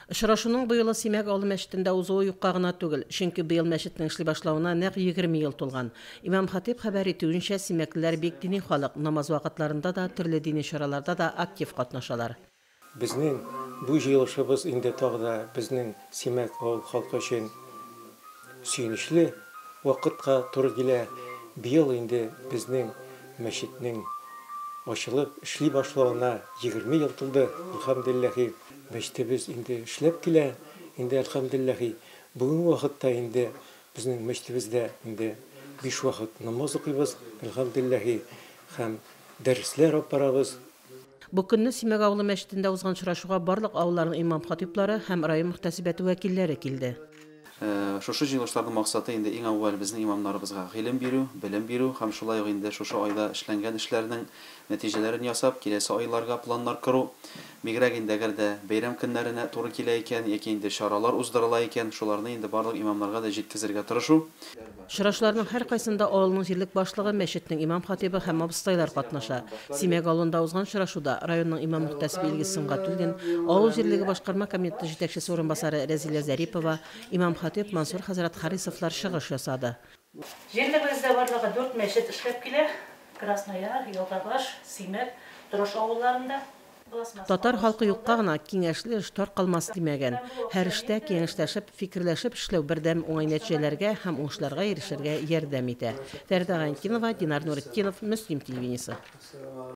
Очрашуның быйылы Симәк авылы мәчетендә узуы юкка гына түгел, чөнки быел мәчетнең эшли башлауына нәкъ 20 ел тулган. Имам Хатип хәбәр итүенчә, симәклеләр бик дини халык, намаз вакытларында да, төрле дини чараларда да актив катнашалар. Безнең бу җыелышыбыз инде тагда безнең Симәк авыл халкы өчен сөенечле вакытка туры килә. Быел инде безнең мәчетнең ачылып эшли башлауына 20 ел тулды. Әлхәмдүлилләһи, мәчетебез инде эшләп килә. Инде әлхәмдүлилләһи, бүгенге вакытта инде безнең мәчетебездә инде 5 вакыт намаз укыйбыз. Әлхәмдүлилләһи, һәм дәресләр алып барабыз. Бу көнне Симәк авылы мәчетендә узган очрашуга барлык авылларның имам хатиплары һәм район мөхтәсибәте вәкилләре килде. Шушы җыелышларның максаты инде иң аввал безнең имамнарыбызга гыйлем бирү, белем бирү һәм шулай ук инде шушы айда эшләнгән эшләрнең нәтиҗәләрен ясап, киләсе айларга планнар кору. Бигрәк инде әгәрдә бәйрәм көннәренә туры килә икән, яки инде чаралар уздырыла икән, шуларны инде барлык имамнарга да җиткезергә тырышу. Очрашларның һәр кайсында авылның җирлек башлыгы, мәчетнең имам хатибы һәм абыстайлар катнаша. Симәк авылында узган очрашуда районның имам мөхтәсибе Илгиз Сөнгатуллин, авыл җирлеге башкарма комитеты җитәкчесе орынбасары Рәзилә Зарипова, имам хатиб Мансур хәзрәт Харисовлар чыгыш ясады. Җирлегебездә барлыгы 4 мәчет эшләп килә. Краснояр, Ялтабаш, Симәк, Торош авылларында. Татар халкы юкка гына киңәшле эш таркалмас димәгән. Һәр эштә киңәшләшеп, фикерләшеп эшләү бердәм уңай нәтиҗәләргә һәм уңышларга ирешергә ярдәм итә. Фәридә Гайнетдинова, Динар Нуретдинов, Мөслим телевидениесе.